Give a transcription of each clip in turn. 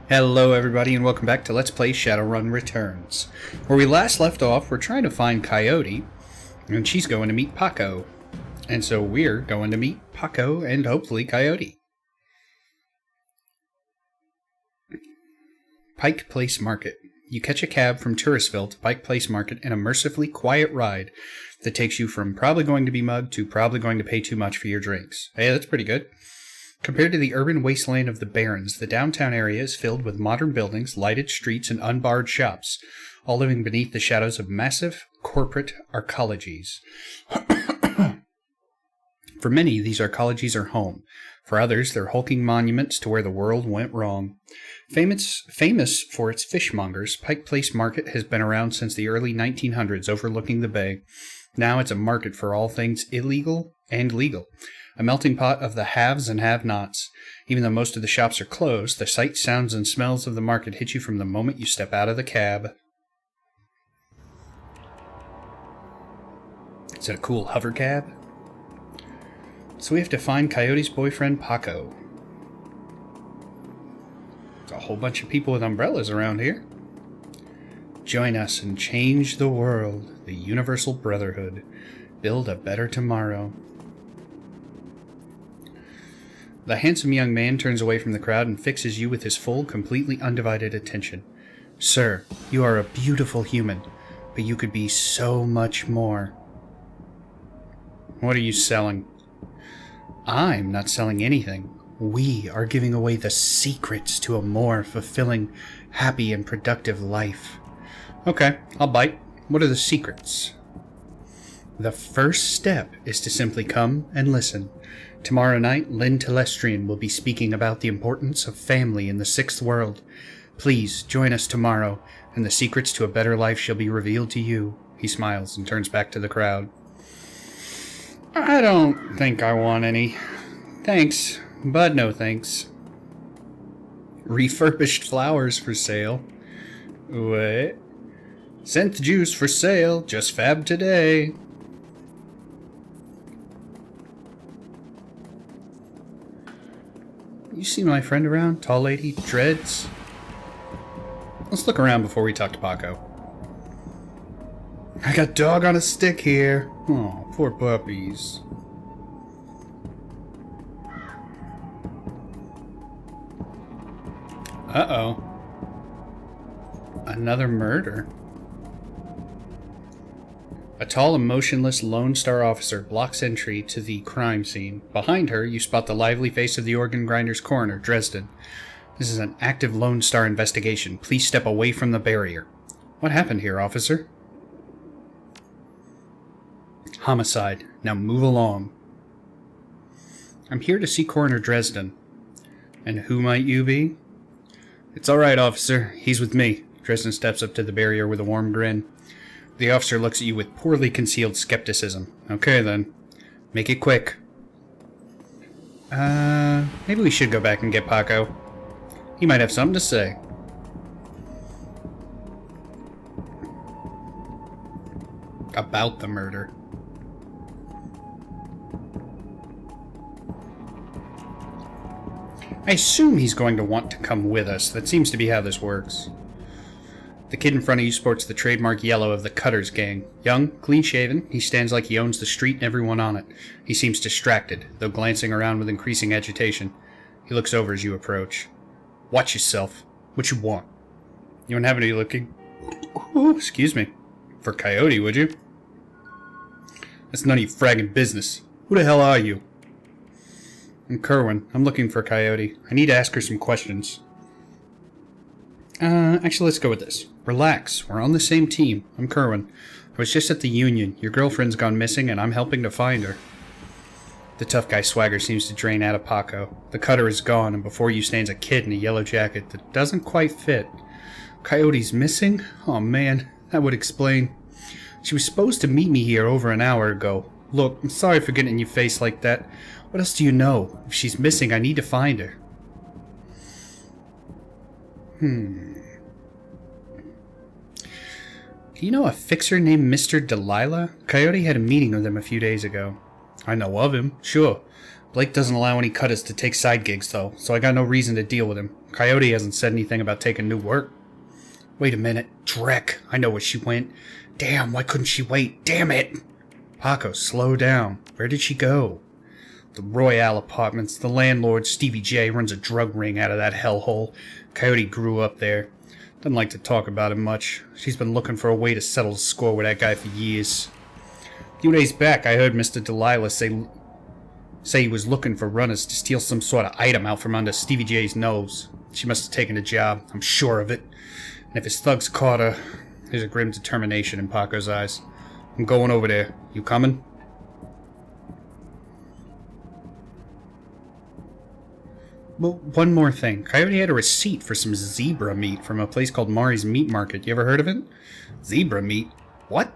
Hello everybody and welcome back to Let's Play Shadowrun Returns. Where we last left off, we're trying to find Coyote, and she's going to meet Paco. And so we're going to meet Paco and hopefully Coyote. Pike Place Market. You catch a cab from Touristville to Pike Place Market in a mercifully quiet ride that takes you from probably going to be mugged to probably going to pay too much for your drinks. Hey, that's pretty good. Compared to the urban wasteland of the Barrens, the downtown area is filled with modern buildings, lighted streets, and unbarred shops, all living beneath the shadows of massive corporate arcologies. For many, these arcologies are home. For others, they're hulking monuments to where the world went wrong. Famous for its fishmongers, Pike Place Market has been around since the early 1900s, overlooking the bay. Now it's a market for all things illegal and legal. A melting pot of the haves and have-nots. Even though most of the shops are closed, the sights, sounds, and smells of the market hit you from the moment you step out of the cab. Is it a cool hover cab? So we have to find Coyote's boyfriend, Paco. There's a whole bunch of people with umbrellas around here. Join us and change the world, the Universal Brotherhood. Build a better tomorrow. The handsome young man turns away from the crowd and fixes you with his full, completely undivided attention. Sir, you are a beautiful human, but you could be so much more. What are you selling? I'm not selling anything. We are giving away the secrets to a more fulfilling, happy, and productive life. Okay, I'll bite. What are the secrets? The first step is to simply come and listen. Tomorrow night, Lynn Telestrian will be speaking about the importance of family in the sixth world. Please join us tomorrow, and the secrets to a better life shall be revealed to you. He smiles and turns back to the crowd. I don't think I want any. Thanks, but no thanks. Refurbished flowers for sale. What? Synth juice for sale, just fab today. You see my friend around? Tall lady? Dreads? Let's look around before we talk to Paco. I got dog on a stick here. Oh, poor puppies. Uh-oh. Another murder. A tall and motionless Lone Star officer blocks entry to the crime scene. Behind her, you spot the lively face of the organ grinder's coroner, Dresden. This is an active Lone Star investigation. Please step away from the barrier. What happened here, officer? Homicide. Now move along. I'm here to see Coroner Dresden. And who might you be? It's all right, officer. He's with me. Dresden steps up to the barrier with a warm grin. The officer looks at you with poorly concealed skepticism. Okay, then. Make it quick. Maybe we should go back and get Paco. He might have something to say. About the murder. I assume he's going to want to come with us. That seems to be how this works. The kid in front of you sports the trademark yellow of the Cutters gang. Young, clean-shaven, he stands like he owns the street and everyone on it. He seems distracted, though glancing around with increasing agitation. He looks over as you approach. Watch yourself. What you want? You wouldn't happen to be looking... Ooh, excuse me. For Coyote, would you? That's none of your fragging business. Who the hell are you? I'm Kerwin. I'm looking for Coyote. I need to ask her some questions. Actually, let's go with this. Relax. We're on the same team. I'm Kerwin. I was just at the Union. Your girlfriend's gone missing, and I'm helping to find her. The tough guy swagger seems to drain out of Paco. The cutter is gone, and before you stands a kid in a yellow jacket that doesn't quite fit. Coyote's missing? Oh, man. That would explain. She was supposed to meet me here over an hour ago. Look, I'm sorry for getting in your face like that. What else do you know? If she's missing, I need to find her. Do you know a fixer named Mr. Delilah? Coyote had a meeting with him a few days ago. I know of him, sure. Blake doesn't allow any cutters to take side gigs, though, so I got no reason to deal with him. Coyote hasn't said anything about taking new work. Wait a minute. Drek. I know where she went. Damn, why couldn't she wait? Damn it! Paco, slow down. Where did she go? The Royale Apartments. The landlord, Stevie J, runs a drug ring out of that hellhole. Coyote grew up there. Doesn't like to talk about it much. She's been looking for a way to settle the score with that guy for years. A few days back, I heard Mr. Delilah say he was looking for runners to steal some sort of item out from under Stevie J's nose. She must have taken the job. I'm sure of it. And if his thugs caught her, there's a grim determination in Paco's eyes. I'm going over there. You coming? Well, one more thing. Coyote had a receipt for some zebra meat from a place called Mari's Meat Market. You ever heard of it? Zebra meat? What?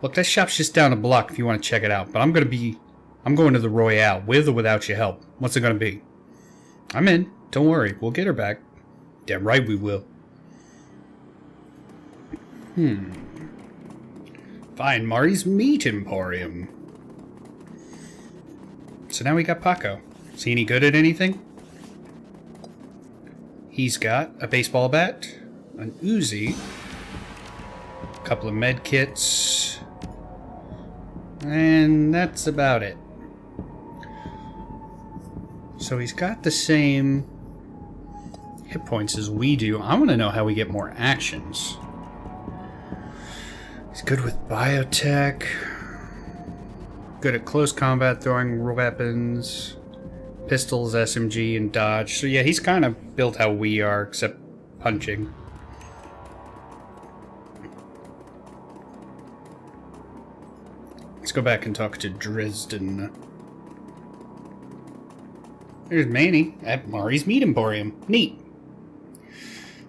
Look, that shop's just down a block if you want to check it out, but I'm going to the Royale, with or without your help. What's it going to be? I'm in. Don't worry. We'll get her back. Damn right we will. Find Mari's Meat Emporium. So now we got Paco. Is he any good at anything? He's got a baseball bat, an Uzi, a couple of med kits, and that's about it. So he's got the same hit points as we do. I want to know how we get more actions. He's good with biotech, good at close combat throwing weapons, pistols, SMG, and dodge. So yeah, he's kind of built how we are, except punching. Let's go back and talk to Dresden. There's Manny at Mari's Meat Emporium. Neat.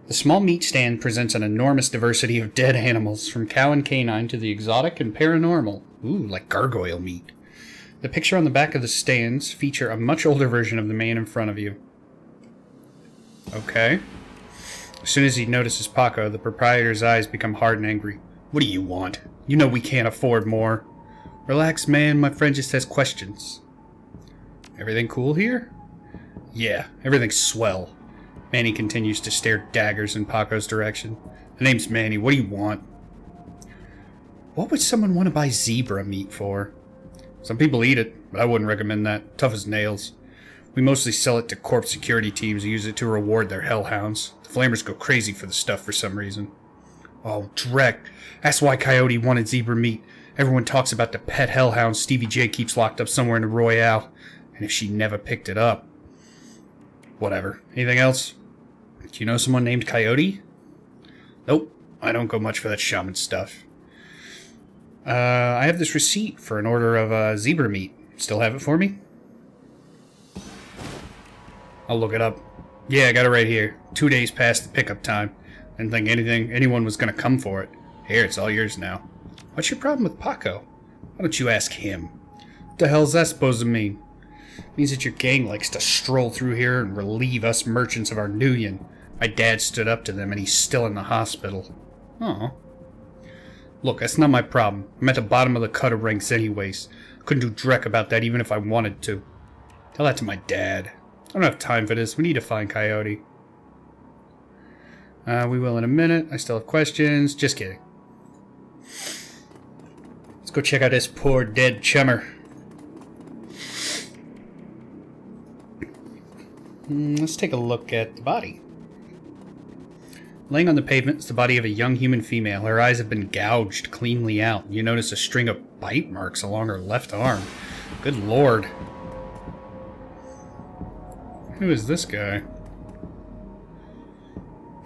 The small meat stand presents an enormous diversity of dead animals, from cow and canine to the exotic and paranormal. Ooh, like gargoyle meat. The picture on the back of the stands feature a much older version of the man in front of you. Okay. As soon as he notices Paco, the proprietor's eyes become hard and angry. What do you want? You know we can't afford more. Relax, man. My friend just has questions. Everything cool here? Yeah, everything's swell. Manny continues to stare daggers in Paco's direction. The name's Manny. What do you want? What would someone want to buy zebra meat for? Some people eat it, but I wouldn't recommend that. Tough as nails. We mostly sell it to corp security teams who use it to reward their hellhounds. The Flamers go crazy for the stuff for some reason. Oh, Drek. That's why Coyote wanted zebra meat. Everyone talks about the pet hellhound Stevie J keeps locked up somewhere in the Royale. And if she never picked it up. Whatever. Anything else? Do you know someone named Coyote? Nope. I don't go much for that shaman stuff. I have this receipt for an order of zebra meat. Still have it for me? I'll look it up. Yeah, I got it right here. 2 days past the pickup time. Didn't think anyone was going to come for it. Here, it's all yours now. What's your problem with Paco? Why don't you ask him? What the hell's that supposed to mean? It means that your gang likes to stroll through here and relieve us merchants of our Nuyen. My dad stood up to them and he's still in the hospital. Oh. Look, that's not my problem. I'm at the bottom of the cutter ranks anyways. Couldn't do dreck about that even if I wanted to. Tell that to my dad. I don't have time for this. We need to find Coyote. We will in a minute. I still have questions. Just kidding. Let's go check out this poor dead chummer. Let's take a look at the body. Laying on the pavement is the body of a young human female. Her eyes have been gouged cleanly out. You notice a string of bite marks along her left arm. Good lord. Who is this guy?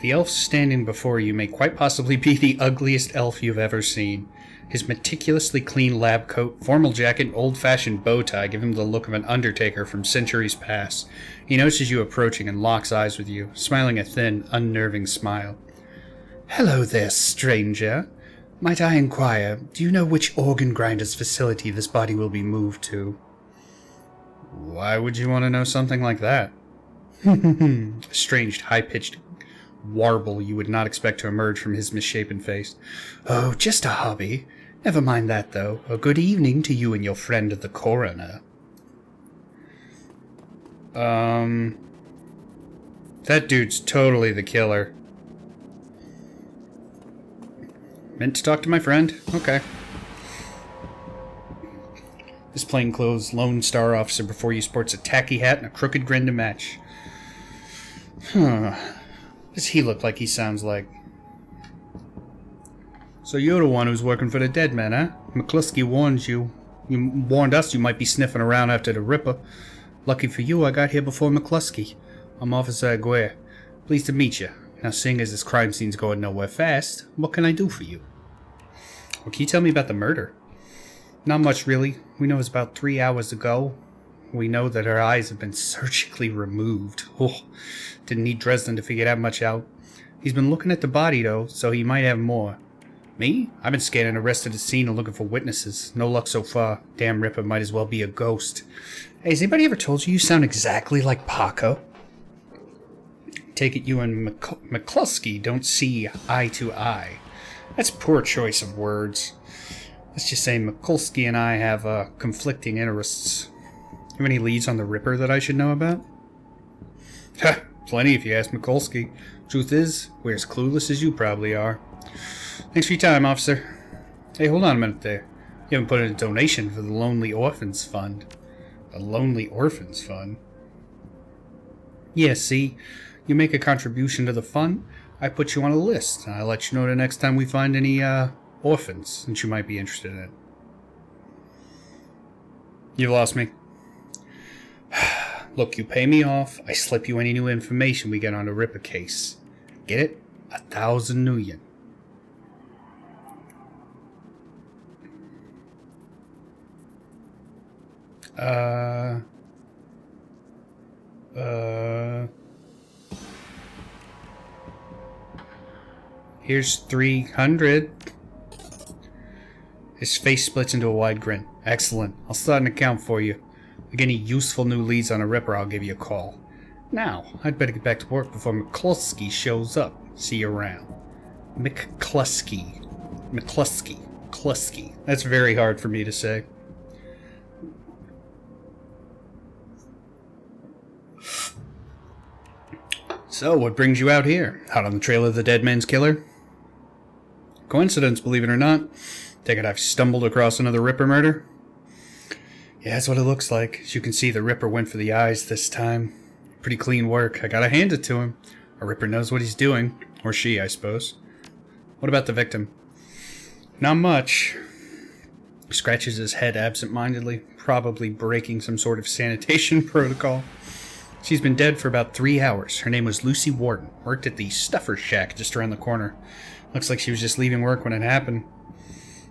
The elf standing before you may quite possibly be the ugliest elf you've ever seen. His meticulously clean lab coat, formal jacket, and old-fashioned bow tie give him the look of an undertaker from centuries past. He notices you approaching and locks eyes with you, smiling a thin, unnerving smile. Hello there, stranger. Might I inquire, do you know which organ grinder's facility this body will be moved to? Why would you want to know something like that? A strange, high-pitched warble you would not expect to emerge from his misshapen face. Oh, just a hobby. Never mind that, though. A good evening to you and your friend the coroner. That dude's totally the killer. Meant to talk to my friend? Okay. This plainclothes Lone Star officer before you sports a tacky hat and a crooked grin to match. What does he look like he sounds like? So you're the one who's working for the dead man, huh? McCluskey warned you. You warned us you might be sniffing around after the Ripper. Lucky for you, I got here before McCluskey. I'm Officer Aguirre. Pleased to meet you. Now, seeing as this crime scene's going nowhere fast, what can I do for you? Well, can you tell me about the murder? Not much, really. We know it's about 3 hours ago. We know that her eyes have been surgically removed. Oh, didn't need Dresden to figure that much out. He's been looking at the body, though, so he might have more. Me? I've been scanning the rest of the scene and looking for witnesses. No luck so far. Damn Ripper might as well be a ghost. Hey, has anybody ever told you sound exactly like Paco? Take it you and McCluskey don't see eye to eye. That's poor choice of words. Let's just say McCluskey and I have conflicting interests. Have any leads on the Ripper that I should know about? Ha! Plenty if you ask McCluskey. Truth is, we're as clueless as you probably are. Thanks for your time, officer. Hey, hold on a minute there. You haven't put in a donation for the Lonely Orphans Fund. The Lonely Orphans Fund? Yeah, see? You make a contribution to the fund, I put you on a list, and I'll let you know the next time we find any, orphans that you might be interested in. You've lost me. Look, you pay me off, I slip you any new information we get on the Ripper case. Get it? 1,000 million. Here's 300. His face splits into a wide grin. Excellent. I'll start an account for you. If I get any useful new leads on a Ripper, I'll give you a call. Now, I'd better get back to work before McCluskey shows up. See you around. McCluskey. Clusky. That's very hard for me to say. So, what brings you out here? Out on the trail of the dead man's killer? Coincidence, believe it or not. Take it I've stumbled across another Ripper murder? Yeah, that's what it looks like. As you can see, the Ripper went for the eyes this time. Pretty clean work. I gotta hand it to him. A Ripper knows what he's doing. Or she, I suppose. What about the victim? Not much. He scratches his head absent-mindedly, probably breaking some sort of sanitation protocol. She's been dead for about 3 hours. Her name was Lucy Warden. Worked at the Stuffer Shack just around the corner. Looks like she was just leaving work when it happened.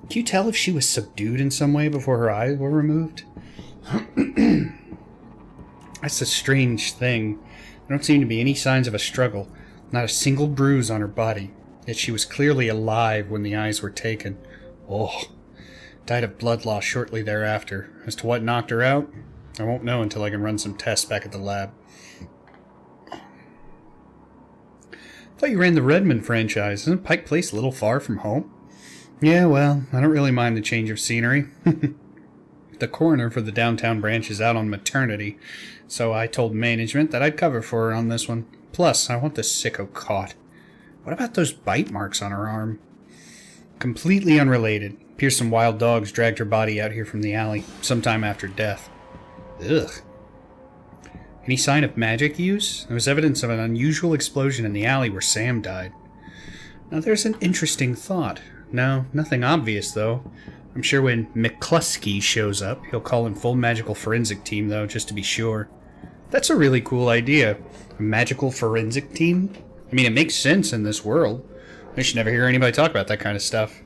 Can you tell if she was subdued in some way before her eyes were removed? That's a strange thing. There don't seem to be any signs of a struggle. Not a single bruise on her body. Yet she was clearly alive when the eyes were taken. Oh. Died of blood loss shortly thereafter. As to what knocked her out, I won't know until I can run some tests back at the lab. Thought you ran the Redmond franchise. Isn't Pike Place a little far from home? Yeah, well, I don't really mind the change of scenery. The coroner for the downtown branch is out on maternity, so I told management that I'd cover for her on this one. Plus, I want this sicko caught. What about those bite marks on her arm? Completely unrelated. Appears some wild dogs dragged her body out here from the alley, sometime after death. Ugh. Any sign of magic use? There was evidence of an unusual explosion in the alley where Sam died. Now there's an interesting thought. No, nothing obvious though. I'm sure when McCluskey shows up, he'll call in full magical forensic team though, just to be sure. That's a really cool idea. A magical forensic team? I mean, it makes sense in this world. I should never hear anybody talk about that kind of stuff.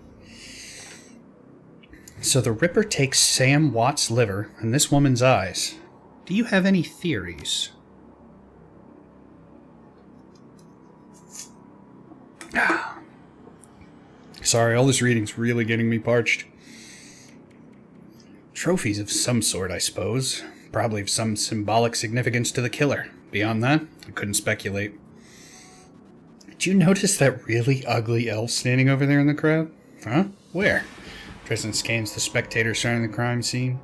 So the Ripper takes Sam Watt's liver and this woman's eyes. Do you have any theories? Sorry, all this reading's really getting me parched. Trophies of some sort, I suppose. Probably of some symbolic significance to the killer. Beyond that, I couldn't speculate. Did you notice that really ugly elf standing over there in the crowd? Huh? Where? Dresden scans the spectators surrounding the crime scene.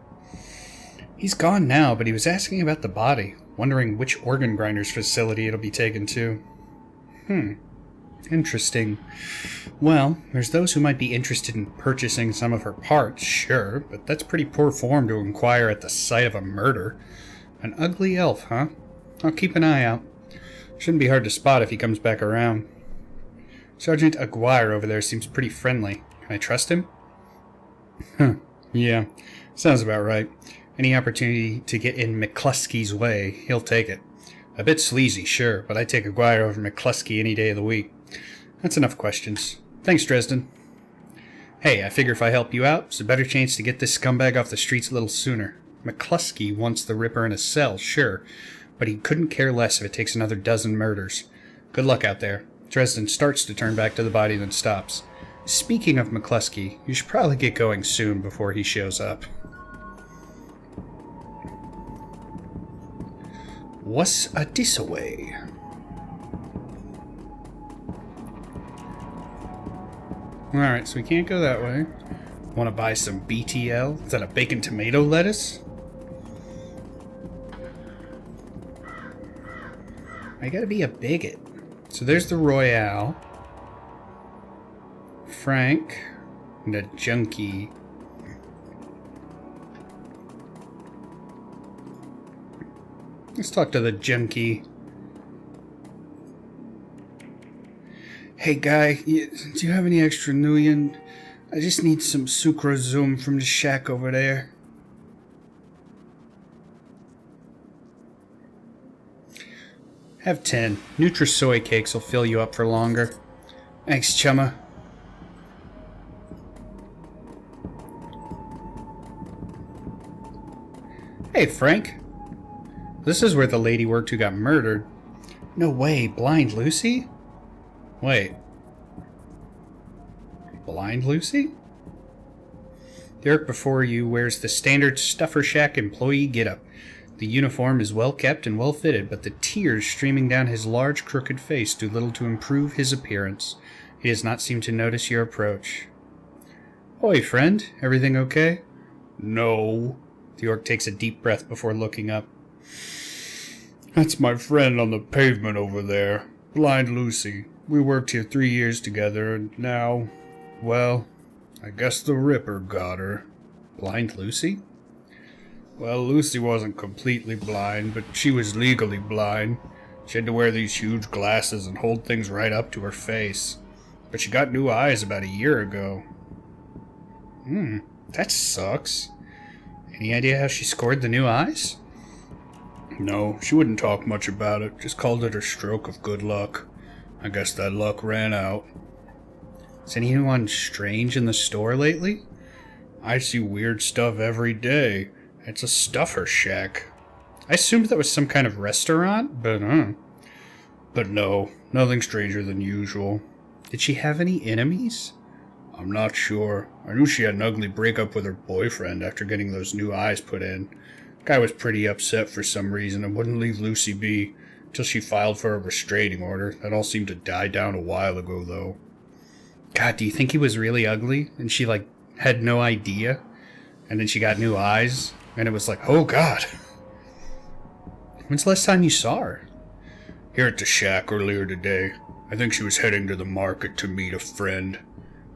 He's gone now, but he was asking about the body. Wondering which organ grinder's facility it'll be taken to. Interesting. Well, there's those who might be interested in purchasing some of her parts, sure, but that's pretty poor form to inquire at the site of a murder. An ugly elf, huh? I'll keep an eye out. Shouldn't be hard to spot if he comes back around. Sergeant Aguirre over there seems pretty friendly. Can I trust him? Yeah, sounds about right. Any opportunity to get in McCluskey's way, he'll take it. A bit sleazy, sure, but I'd take Aguirre over McCluskey any day of the week. That's enough questions. Thanks, Dresden. Hey, I figure if I help you out, it's a better chance to get this scumbag off the streets a little sooner. McCluskey wants the Ripper in a cell, sure, but he couldn't care less if it takes another dozen murders. Good luck out there. Dresden starts to turn back to the body, then stops. Speaking of McCluskey, you should probably get going soon before he shows up. What's a dis-away? Alright, so we can't go that way. Want to buy some BTL? Is that a bacon tomato lettuce? I gotta be a bigot. So there's the Royale. Frank. And a junkie. Let's talk to the junkie. Hey guy, do you have any extra Nuyen? I just need some sucrozum from the shack over there. Have 10. Nutri-Soy cakes will fill you up for longer. Thanks, chumma. Hey, Frank. This is where the lady worked who got murdered. No way, Blind Lucy? Wait. Blind Lucy? The Eric before you wears the standard Stuffer Shack employee getup. The uniform is well kept and well fitted, but the tears streaming down his large, crooked face do little to improve his appearance. He does not seem to notice your approach. Oi, friend. Everything okay? No. The orc takes a deep breath before looking up. That's my friend on the pavement over there. Blind Lucy. We worked here 3 years together, and now, well, I guess the Ripper got her. Blind Lucy? Well, Lucy wasn't completely blind, but she was legally blind. She had to wear these huge glasses and hold things right up to her face. But she got new eyes about a year ago. That sucks. Any idea how she scored the new eyes? No, she wouldn't talk much about it, just called it her stroke of good luck. I guess that luck ran out. Is anyone strange in the store lately? I see weird stuff every day. It's a Stuffer Shack. I assumed that was some kind of restaurant, but no, nothing stranger than usual. Did she have any enemies? I'm not sure. I knew she had an ugly breakup with her boyfriend after getting those new eyes put in. Guy was pretty upset for some reason and wouldn't leave Lucy be till she filed for a restraining order. That all seemed to die down a while ago, though. God, do you think he was really ugly and she, had no idea? And then she got new eyes and it was like, oh God. When's the last time you saw her? Here at the shack earlier today. I think she was heading to the market to meet a friend.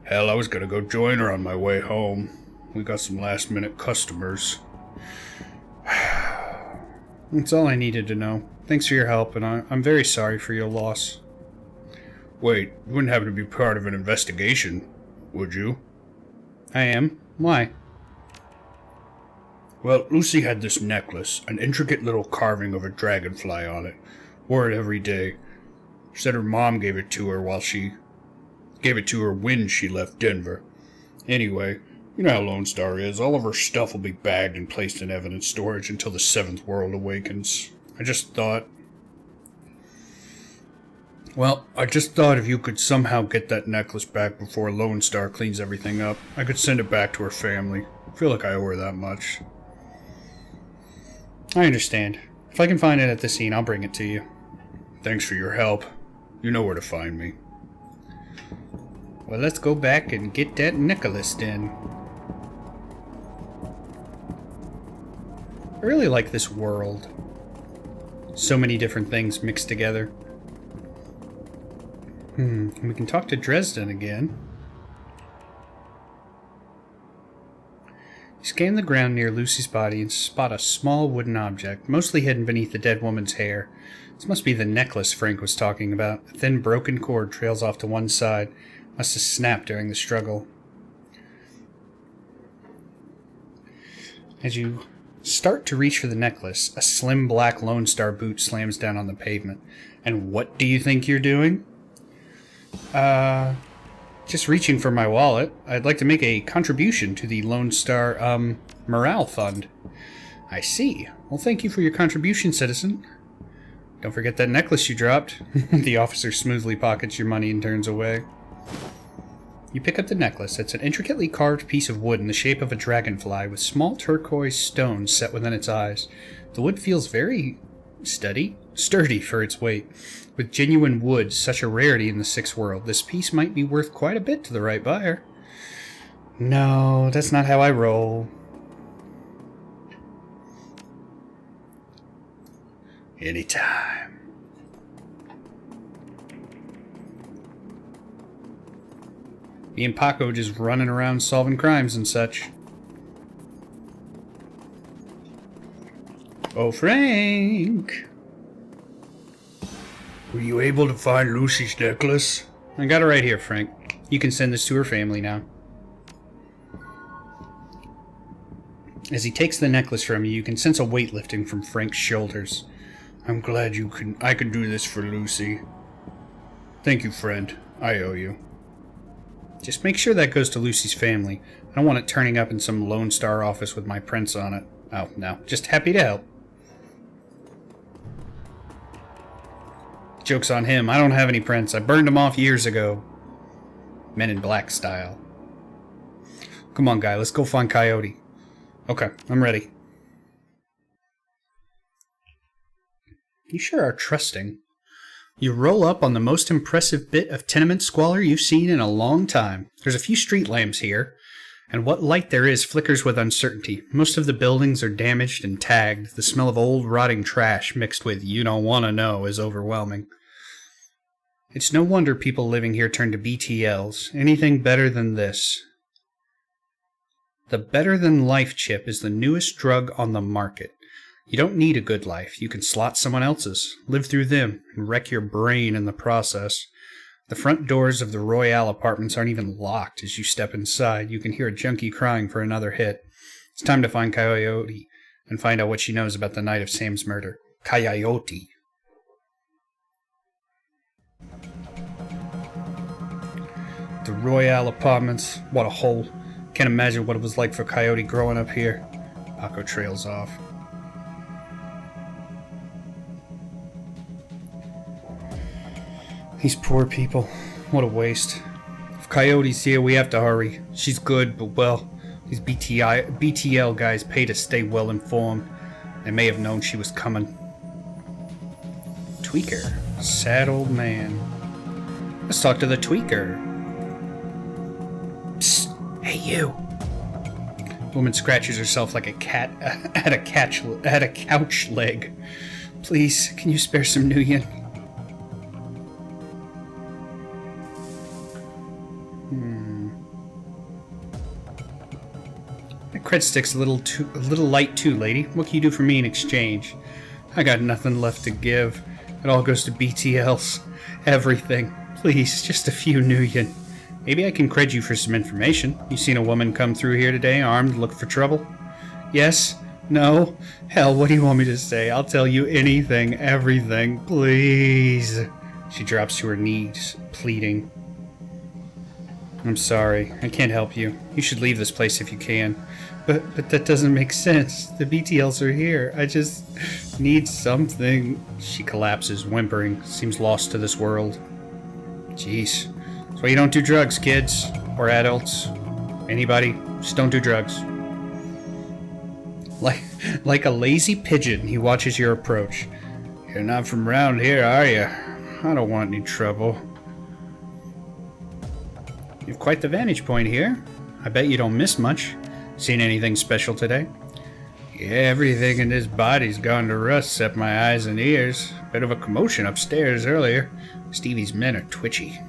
Hell, I was gonna go join her on my way home. We got some last-minute customers. That's all I needed to know. Thanks for your help, and I'm very sorry for your loss. Wait, you wouldn't happen to be part of an investigation, would you? I am. Why? Well, Lucy had this necklace, an intricate little carving of a dragonfly on it. Wore it every day. She said her mom gave it to her when she left Denver. Anyway, you know how Lone Star is. All of her stuff will be bagged and placed in evidence storage until the Seventh World awakens. I just thought if you could somehow get that necklace back before Lone Star cleans everything up, I could send it back to her family. I feel like I owe her that much. I understand. If I can find it at the scene, I'll bring it to you. Thanks for your help. You know where to find me. Well, let's go back and get that necklace then. I really like this world. So many different things mixed together. We can talk to Dresden again. You scan the ground near Lucy's body and spot a small wooden object, mostly hidden beneath the dead woman's hair. This must be the necklace Frank was talking about. A thin, broken cord trails off to one side. Must have snapped during the struggle. As you start to reach for the necklace, a slim black Lone Star boot slams down on the pavement. And what do you think you're doing? Just reaching for my wallet. I'd like to make a contribution to the Lone Star, morale fund. I see. Well, thank you for your contribution, citizen. Don't forget that necklace you dropped. The officer smoothly pockets your money and turns away. You pick up the necklace. It's an intricately carved piece of wood in the shape of a dragonfly with small turquoise stones set within its eyes. The wood feels very sturdy for its weight. With genuine wood such a rarity in the Sixth World, this piece might be worth quite a bit to the right buyer. No, that's not how I roll. Anytime. Me and Paco just running around solving crimes and such. Oh, Frank! Were you able to find Lucy's necklace? I got it right here, Frank. You can send this to her family now. As he takes the necklace from you, you can sense a weight lifting from Frank's shoulders. I'm glad I can do this for Lucy. Thank you, friend. I owe you. Just make sure that goes to Lucy's family. I don't want it turning up in some Lone Star office with my prints on it. Oh, no. Just happy to help. Joke's on him. I don't have any prints. I burned them off years ago. Men in Black style. Come on, guy. Let's go find Coyote. Okay, I'm ready. You sure are trusting. You roll up on the most impressive bit of tenement squalor you've seen in a long time. There's a few street lamps here, and what light there is flickers with uncertainty. Most of the buildings are damaged and tagged. The smell of old, rotting trash mixed with you don't want to know is overwhelming. It's no wonder people living here turn to BTLs. Anything better than this. The Better Than Life chip is the newest drug on the market. You don't need a good life. You can slot someone else's, live through them, and wreck your brain in the process. The front doors of the Royale apartments aren't even locked. As you step inside, you can hear a junkie crying for another hit. It's time to find Coyote and find out what she knows about the night of Sam's murder. Coyote. The Royale apartments. What a hole. Can't imagine what it was like for Coyote growing up here. Paco trails off. These poor people. What a waste. If Coyote's here, we have to hurry. She's good, but well, these BTL guys pay to stay well informed. They may have known she was coming. Tweaker. Sad old man. Let's talk to the Tweaker. Psst. Hey, you. Woman scratches herself like a cat at a couch leg. Please, can you spare some Nuyen? That cred stick's a little light too, lady. What can you do for me in exchange? I got nothing left to give. It all goes to BTLs. Everything. Please, just a few Nuyen. Maybe I can cred you for some information. You seen a woman come through here today, armed, looking for trouble? Yes? No? Hell, what do you want me to say? I'll tell you anything, everything, please. She drops to her knees, pleading. I'm sorry, I can't help you. You should leave this place if you can. But that doesn't make sense. The BTLs are here. I just need something. She collapses, whimpering, seems lost to this world. Jeez. That's why you don't do drugs, kids. Or adults. Anybody. Just don't do drugs. Like a lazy pigeon, he watches your approach. You're not from around here, are you? I don't want any trouble. You've quite the vantage point here. I bet you don't miss much. Seen anything special today? Yeah, everything in this body's gone to rust except my eyes and ears. Bit of a commotion upstairs earlier. Stevie's men are twitchy.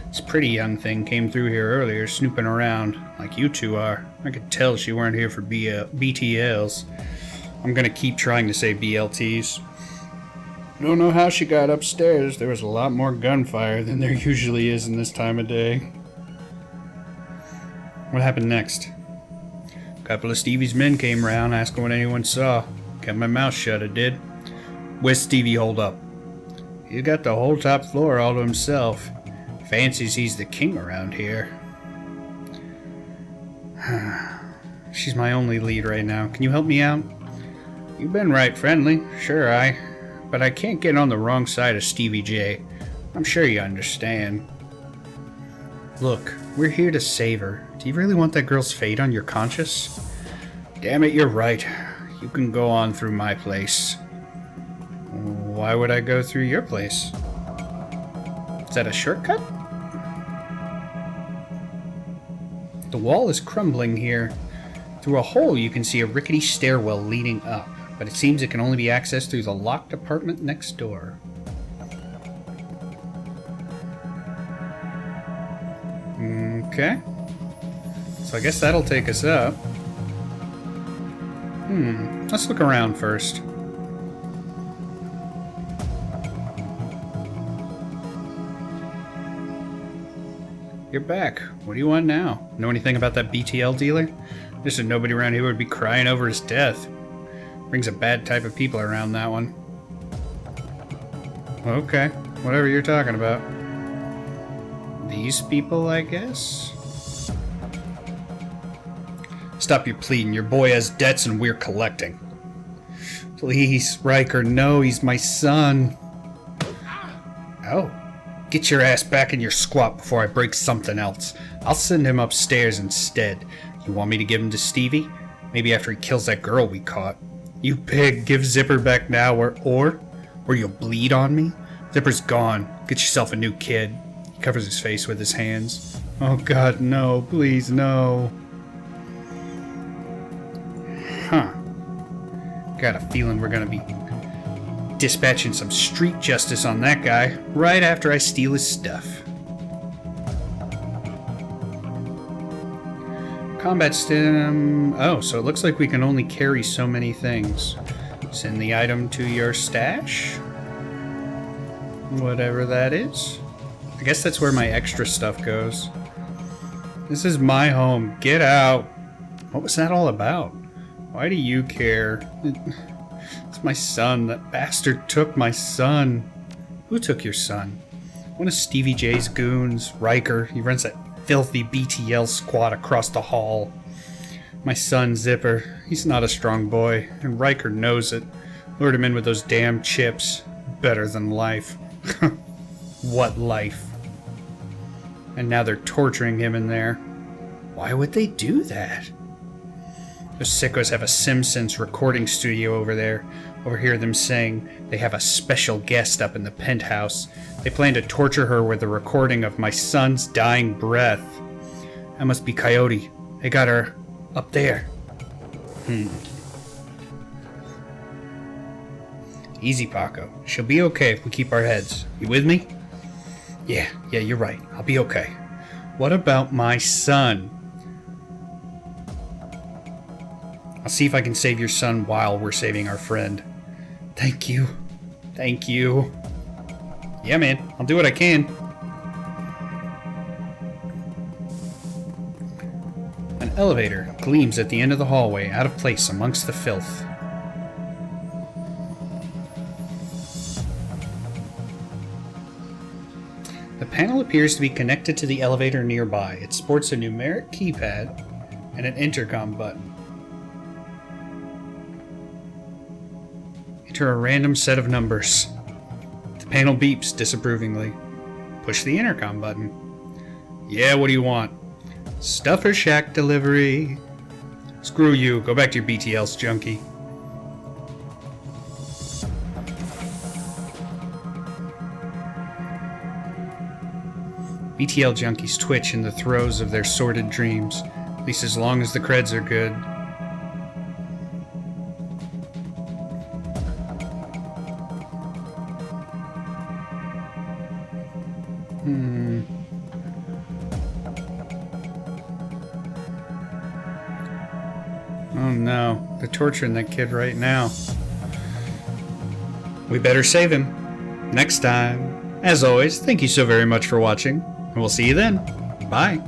This pretty young thing came through here earlier, snooping around, like you two are. I could tell she weren't here for BTLs. I'm gonna keep trying to say BLTs. Don't know how she got upstairs. There was a lot more gunfire than there usually is in this time of day. What happened next? A couple of Stevie's men came around asking what anyone saw. Kept my mouth shut, I did. Where's Stevie holed up? He's got the whole top floor all to himself. Fancies he's the king around here. She's my only lead right now. Can you help me out? You've been right friendly, sure but I can't get on the wrong side of Stevie J. I'm sure you understand. Look, we're here to save her. Do you really want that girl's fate on your conscience? Damn it, you're right. You can go on through my place. Why would I go through your place? Is that a shortcut? The wall is crumbling here. Through a hole you can see a rickety stairwell leading up, but it seems it can only be accessed through the locked apartment next door. Okay. So I guess that'll take us up. Let's look around first. You're back. What do you want now? Know anything about that BTL dealer? There's nobody around here who would be crying over his death. Brings a bad type of people around, that one. Okay, whatever you're talking about. These people, I guess? Stop your pleading. Your boy has debts and we're collecting. Please, Riker, no, he's my son. Oh. Get your ass back in your squat before I break something else. I'll send him upstairs instead. You want me to give him to Stevie? Maybe after he kills that girl we caught. You pig, give Zipper back now or you'll bleed on me? Zipper's gone. Get yourself a new kid. He covers his face with his hands. Oh God, no, please, no. Huh. Got a feeling we're gonna be dispatching some street justice on that guy right after I steal his stuff. Combat stim. Oh, so it looks like we can only carry so many things. Send the item to your stash. Whatever that is. I guess that's where my extra stuff goes. This is my home. Get out. What was that all about? Why do you care? It's my son. That bastard took my son. Who took your son? One of Stevie J's goons, Riker. He runs that filthy BTL squad across the hall. My son, Zipper. He's not a strong boy, and Riker knows it. Lured him in with those damn chips. Better than life. What life? And now they're torturing him in there. Why would they do that? Those sickos have a Simpsons recording studio over there. Overhear them saying they have a special guest up in the penthouse. They plan to torture her with a recording of my son's dying breath. That must be Coyote. They got her up there. Easy, Paco. She'll be okay if we keep our heads. You with me? Yeah, you're right. I'll be okay. What about my son? I'll see if I can save your son while we're saving our friend. Thank you. Thank you. Yeah, man. I'll do what I can. An elevator gleams at the end of the hallway, out of place amongst the filth. The panel appears to be connected to the elevator nearby. It sports a numeric keypad and an intercom button. Enter a random set of numbers. The panel beeps disapprovingly. Push the intercom button. Yeah, what do you want? Stuffer Shack delivery. Screw you. Go back to your BTLs, junkie. BTL junkies twitch in the throes of their sordid dreams, at least as long as the creds are good. Oh no, they're torturing that kid right now. We better save him. Next time. As always, thank you so very much for watching, and we'll see you then. Bye.